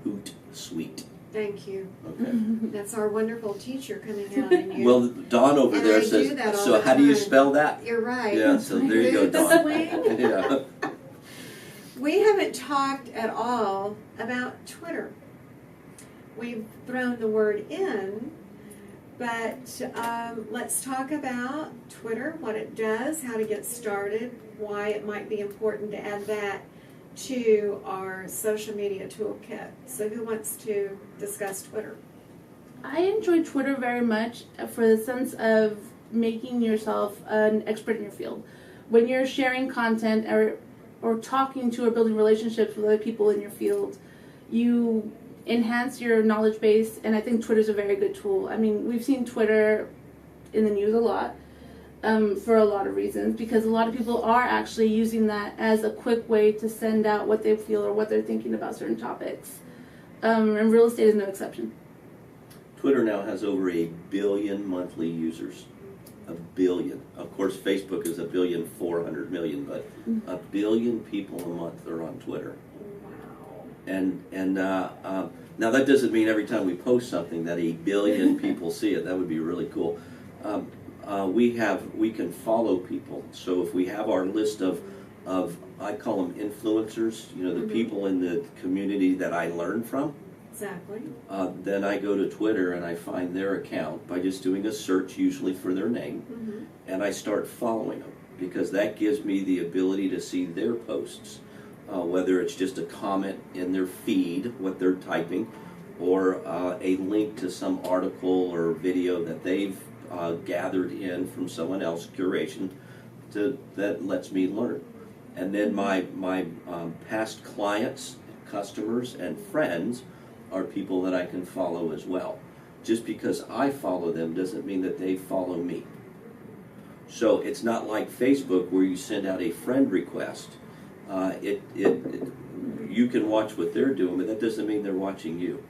Hootsuite. Thank you. Okay. That's our wonderful teacher coming out in you. Well, Dawn over And there I do says, that all so the how do you time. spell that? You're right. Yeah, so there you go, Dawn. Swing. Yeah. We haven't talked at all about Twitter. We've thrown the word in, but let's talk about Twitter, what it does, how to get started, why it might be important to add that to our social media toolkit. So who wants to discuss Twitter? I enjoy Twitter very much for the sense of making yourself an expert in your field. When you're sharing content or talking to or building relationships with other people in your field, you enhance your knowledge base, and I think Twitter's a very good tool. I mean, we've seen Twitter in the news a lot for a lot of reasons, because a lot of people are actually using that as a quick way to send out what they feel or what they're thinking about certain topics. And real estate is no exception. Twitter now has over 1 billion monthly users. 1 billion. Of course, Facebook is 1,400,000,000, but 1 billion people a month are on Twitter. Wow. And now that doesn't mean every time we post something that 1 billion people see it. That would be really cool. We can follow people. So if we have our list of I call them influencers, the people in the community that I learn from. Exactly. Then I go to Twitter and I find their account by just doing a search, usually for their name, and I start following them, because that gives me the ability to see their posts, whether it's just a comment in their feed, what they're typing, or a link to some article or video that they've gathered in from someone else, curation, that lets me learn. And then my past clients, customers, and friends are people that I can follow as well. Just because I follow them doesn't mean that they follow me. So it's not like Facebook where you send out a friend request. You can watch what they're doing, but that doesn't mean they're watching you.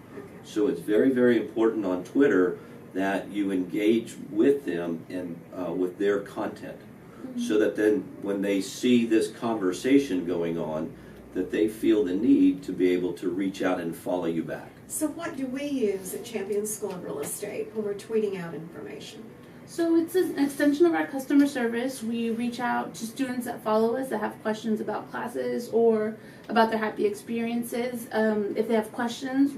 So it's very, very important on Twitter that you engage with them and with their content, so that then when they see this conversation going on, that they feel the need to be able to reach out and follow you back. So what do we use at Champion School of Real Estate when we're tweeting out information? So it's an extension of our customer service. We reach out to students that follow us that have questions about classes or about their happy experiences. If they have questions,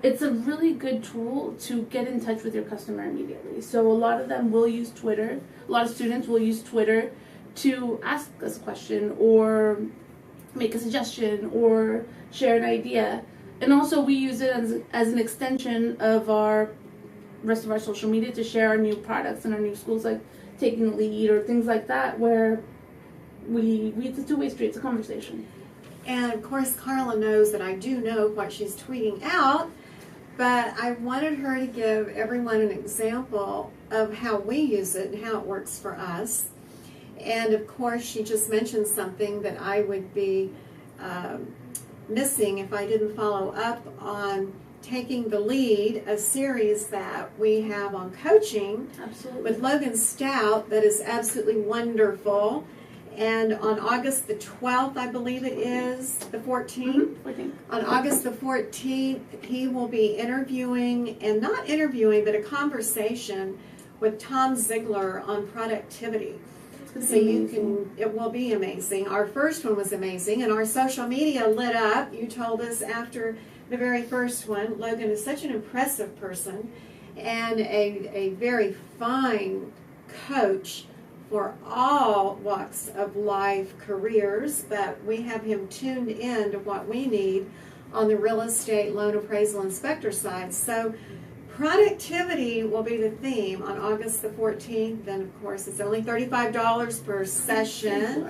it's a really good tool to get in touch with your customer immediately. So a lot of them will use Twitter. A lot of students will use Twitter to ask us a question or make a suggestion or share an idea. And also we use it as an extension of our rest of our social media to share our new products and our new schools, like taking the lead or things like that, where it's a two-way street, it's a conversation. And of course Carla knows that I do know what she's tweeting out, but I wanted her to give everyone an example of how we use it and how it works for us. And of course she just mentioned something that I would be missing if I didn't follow up on Taking the Lead, a series that we have on coaching. Absolutely. With Logan Stout that is absolutely wonderful. And on August the 12th, I believe it is, the 14th, 14th. On August the 14th, he will be interviewing, and not interviewing, but a conversation with Tom Ziegler on productivity. So it will be amazing. Our first one was amazing, and our social media lit up. You told us after the very first one. Logan is such an impressive person and a very fine coach for all walks of life, careers, but we have him tuned in to what we need on the real estate loan appraisal inspector side. So productivity will be the theme on August the 14th, and of course it's only $35 per session.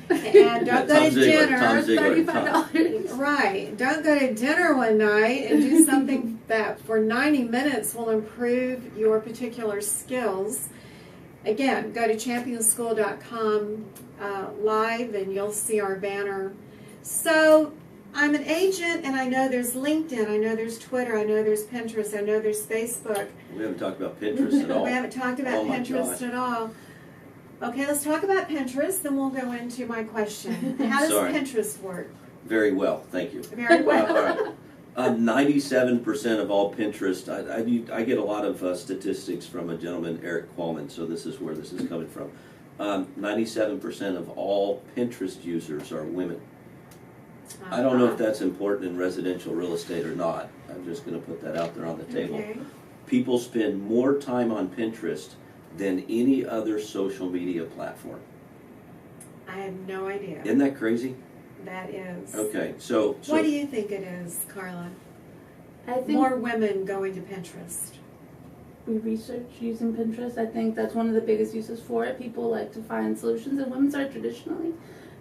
And don't go to dinner. $35. Right. Don't go to dinner one night and do something that for 90 minutes will improve your particular skills. Again, go to championschool.com live and you'll see our banner. So I'm an agent, and I know there's LinkedIn, I know there's Twitter, I know there's Pinterest, I know there's Facebook. We haven't talked about Pinterest at all. We haven't talked about Pinterest at all. Okay, let's talk about Pinterest, then we'll go into my question. How does Pinterest work? Very well, thank you. Very well. All right. 97% of all Pinterest, I get a lot of statistics from a gentleman, Eric Qualman, so this is where this is coming from. 97% of all Pinterest users are women. I don't know if that's important in residential real estate or not. I'm just going to put that out there on the table. Okay. People spend more time on Pinterest than any other social media platform. I have no idea. Isn't that crazy? That is. Okay, so what do you think it is, Carla? I think More women going to Pinterest. we research using Pinterest. I think that's one of the biggest uses for it. People like to find solutions, and women are traditionally,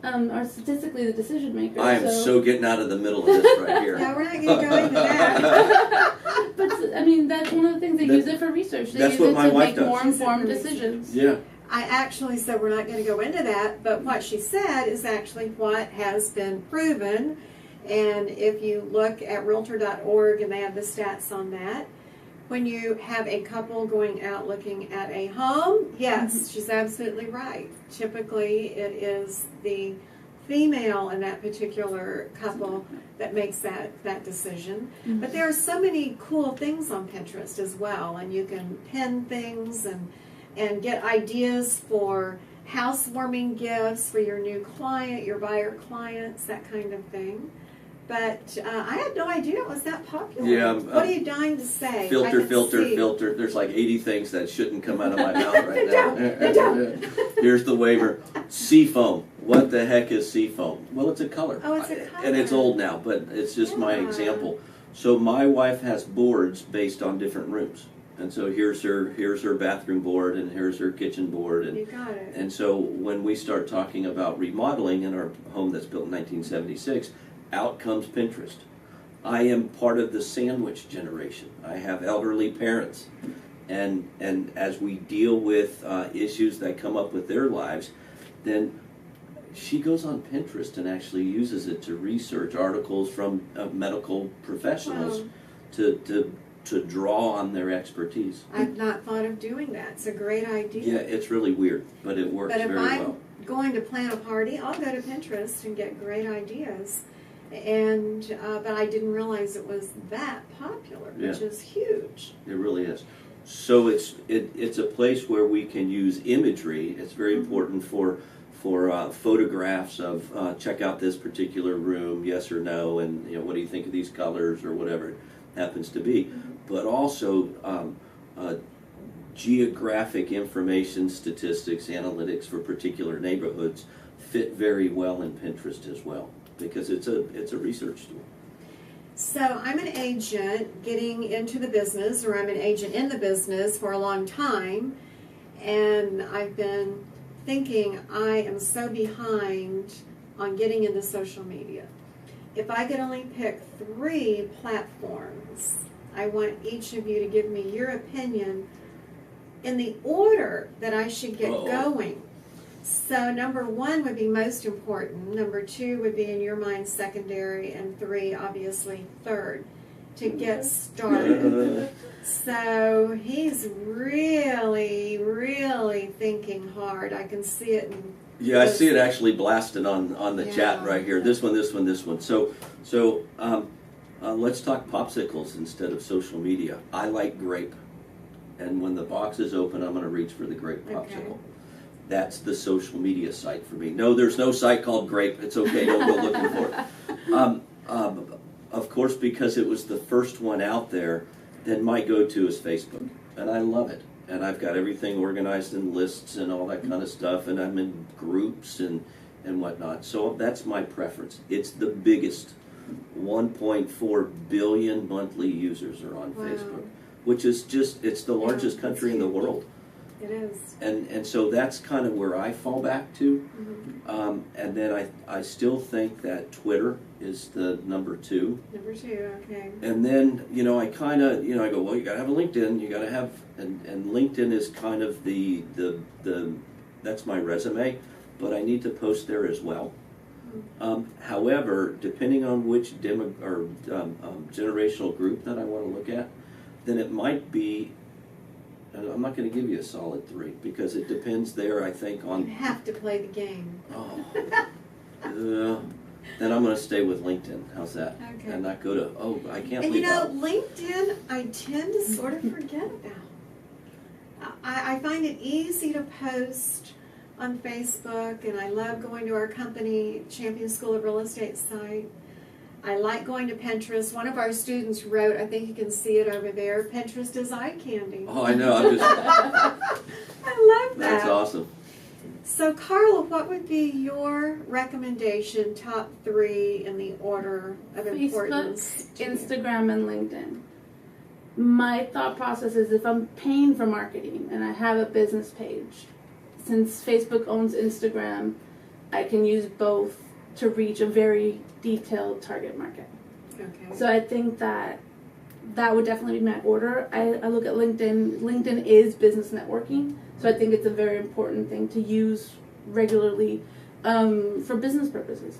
are statistically the decision makers. I am so getting out of the middle of this right here. Yeah, we're not going to go into that. But I mean, that's one of the things they use it for research. They that's use what it my to wife make does. more informed decisions. Yeah. I actually said we're not going to go into that, but what she said is actually what has been proven. And if you look at realtor.org, and they have the stats on that, when you have a couple going out looking at a home, yes, she's absolutely right. Typically, it is the female in that particular couple that makes that decision. But there are so many cool things on Pinterest as well, and you can pin things and get ideas for housewarming gifts for your new client, your buyer clients, that kind of thing. But I had no idea it was that popular. Yeah, what are you dying to say? Filter. There's like 80 things that shouldn't come out of my mouth right now. They're down. Here's the waiver. Seafoam. What the heck is seafoam? Well, it's a color. Oh, it's a color. And it's old now, but it's just my example. So my wife has boards based on different rooms. And so here's her bathroom board, and here's her kitchen board. And, you got it. And so when we start talking about remodeling in our home that's built in 1976, out comes Pinterest. I am part of the sandwich generation. I have elderly parents. And as we deal with issues that come up with their lives, then she goes on Pinterest and actually uses it to research articles from medical professionals to draw on their expertise. I've not thought of doing that. It's a great idea. Yeah, it's really weird, but it works very well. But if I'm going to plan a party, I'll go to Pinterest and get great ideas. And but I didn't realize it was that popular, which is huge. It really is. So it's a place where we can use imagery. It's very important for photographs of check out this particular room, yes or no, and what do you think of these colors or whatever it happens to be. But also geographic information, statistics, analytics for particular neighborhoods fit very well in Pinterest as well, because it's a research tool. So I'm an agent getting into the business, or I'm an agent in the business for a long time, and I've been thinking I am so behind on getting into social media. If I could only pick 3 platforms, I want each of you to give me your opinion in the order that I should get going. So number 1 would be most important, number 2 would be in your mind secondary, and 3 obviously third to get started. So he's really, really thinking hard. I can see it in I see it actually blasted on the chat right here. This one, this one, this one. So let's talk popsicles instead of social media. I like grape, and when the box is open, I'm going to reach for the grape popsicle. That's the social media site for me. No, there's no site called Grape. It's okay. Don't go looking for it. Of course, because it was the first one out there, then my go-to is Facebook, and I love it. And I've got everything organized in lists and all that kind of stuff, and I'm in groups and whatnot. So that's my preference. It's the biggest. 1.4 billion monthly users are on Facebook, which is it's the largest country in the world. It is. And so that's kind of where I fall back to. Mm-hmm. And then I still think that Twitter is the number 2. Number 2, okay. And then, I kind of, I go, well, you got to have a LinkedIn. You got to have, and LinkedIn is kind of the that's my resume, but I need to post there as well. However, depending on which generational group that I want to look at, then it might be, I'm not going to give you a solid 3 because it depends there, I think, on... You have to play the game. Then I'm going to stay with LinkedIn. How's that? Okay. And not go to, I can't And believe LinkedIn, I tend to sort of forget about. I find it easy to post on Facebook, and I love going to our company, Champion School of Real Estate site. I like going to Pinterest. One of our students wrote, I think you can see it over there, Pinterest is eye candy. Oh, I know. I'm just... I love that. That's awesome. So, Carla, what would be your recommendation, top 3 in the order of importance? Facebook, Instagram, and LinkedIn. My thought process is if I'm paying for marketing and I have a business page, since Facebook owns Instagram, I can use both to reach a very detailed target market. Okay. So I think that would definitely be my order. I look at LinkedIn. LinkedIn is business networking, so I think it's a very important thing to use regularly for business purposes.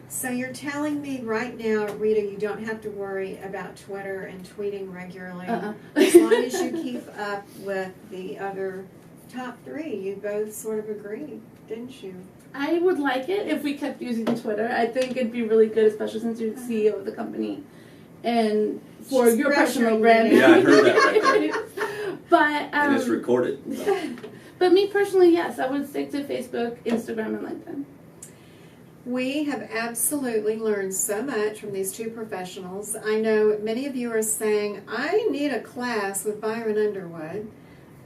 So you're telling me right now, Rita, you don't have to worry about Twitter and tweeting regularly. As long as you keep up with the other top 3. You both sort of agreed, didn't you? I would like it if we kept using Twitter. I think it'd be really good, especially since you're the CEO of the company. And for She's your personal pressuring brand. me. Yeah, I heard that right there. But, And it's recorded. but me personally, yes, I would stick to Facebook, Instagram, and LinkedIn. We have absolutely learned so much from these 2 professionals. I know many of you are saying, I need a class with Byron Underwood.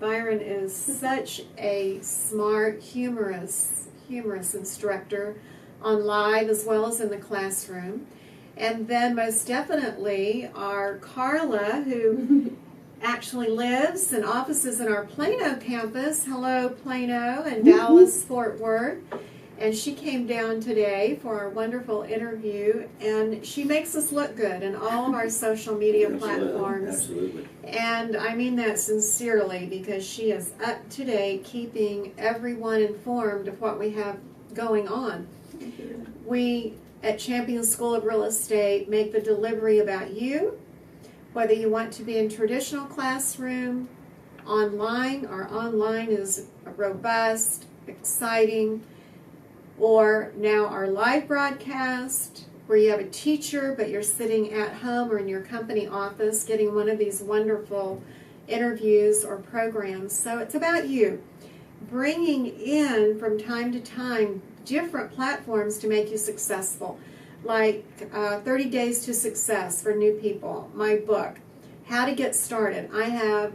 Byron is such a smart, humorous instructor on live as well as in the classroom. And then most definitely our Carla, who actually lives and offices in our Plano campus. Hello, Plano, and Dallas, Fort Worth. And she came down today for our wonderful interview, and she makes us look good in all of our social media platforms. Absolutely. And I mean that sincerely because she is up to date, keeping everyone informed of what we have going on. We at Champion School of Real Estate make the delivery about you, whether you want to be in traditional classroom, online. Our online is robust, exciting, or now our live broadcast where you have a teacher but you're sitting at home or in your company office getting one of these wonderful interviews or programs. So it's about you bringing in from time to time different platforms to make you successful, like 30 Days to Success for new people, my book, How to Get Started. I have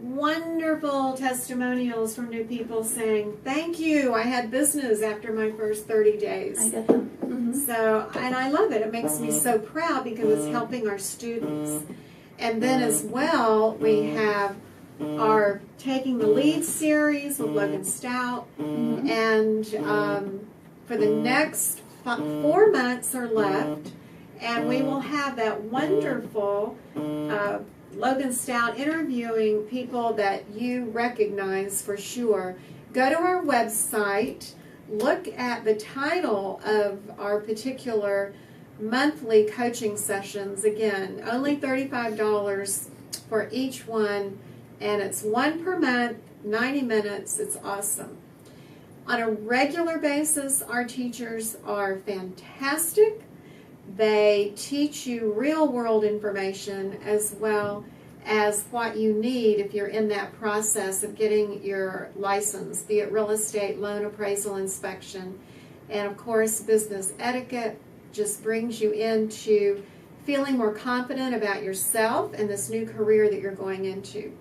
wonderful testimonials from new people saying, thank you, I had business after my first 30 days. I get them. Mm-hmm. So, and I love it. It makes me so proud because it's helping our students. And then as well, we have our Taking the Lead series with Logan Stout. And for the next 4 months are left, and we will have that wonderful Logan Stout interviewing people that you recognize for sure. Go to our website, look at the title of our particular monthly coaching sessions. Again, only $35 for each one, and it's 1 per month, 90 minutes. It's awesome. On a regular basis, our teachers are fantastic. They teach you real-world information as well as what you need if you're in that process of getting your license, be it real estate, loan appraisal, inspection. And of course, business etiquette just brings you into feeling more confident about yourself and this new career that you're going into.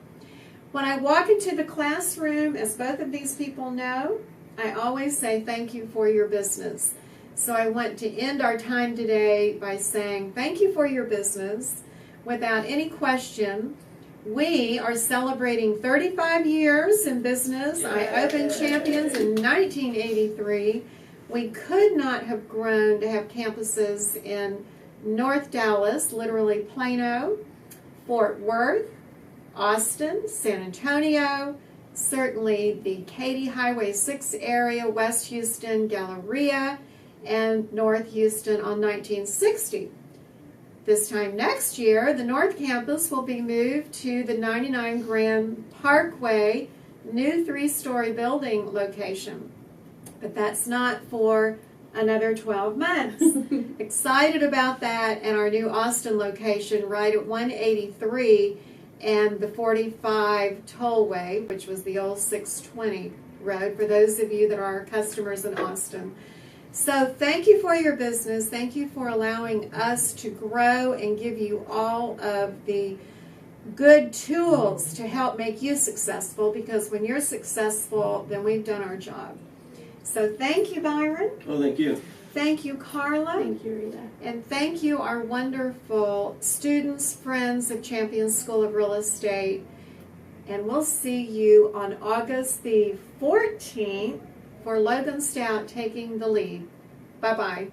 When I walk into the classroom, as both of these people know, I always say thank you for your business. So I want to end our time today by saying thank you for your business. Without any question, We are celebrating 35 years in business. I opened Champions in 1983. We could not have grown to have campuses in North Dallas, literally Plano, Fort Worth, Austin, San Antonio, certainly the Katy Highway 6 area, West Houston, Galleria, and North Houston on 1960. This time next year, the North Campus will be moved to the 99 Grand Parkway new 3-story building location. But that's not for another 12 months. Excited about that, and our new Austin location right at 183 and the 45 tollway, which was the old 620 road, for those of you that are our customers in Austin. So thank you for your business. Thank you for allowing us to grow and give you all of the good tools to help make you successful, because when you're successful, then we've done our job. So thank you, Byron. Oh, thank you. Thank you, Carla. Thank you, Rita. And thank you, our wonderful students, friends of Champions School of Real Estate. And we'll see you on August the 14th for Logan Stout taking the lead. Bye-bye.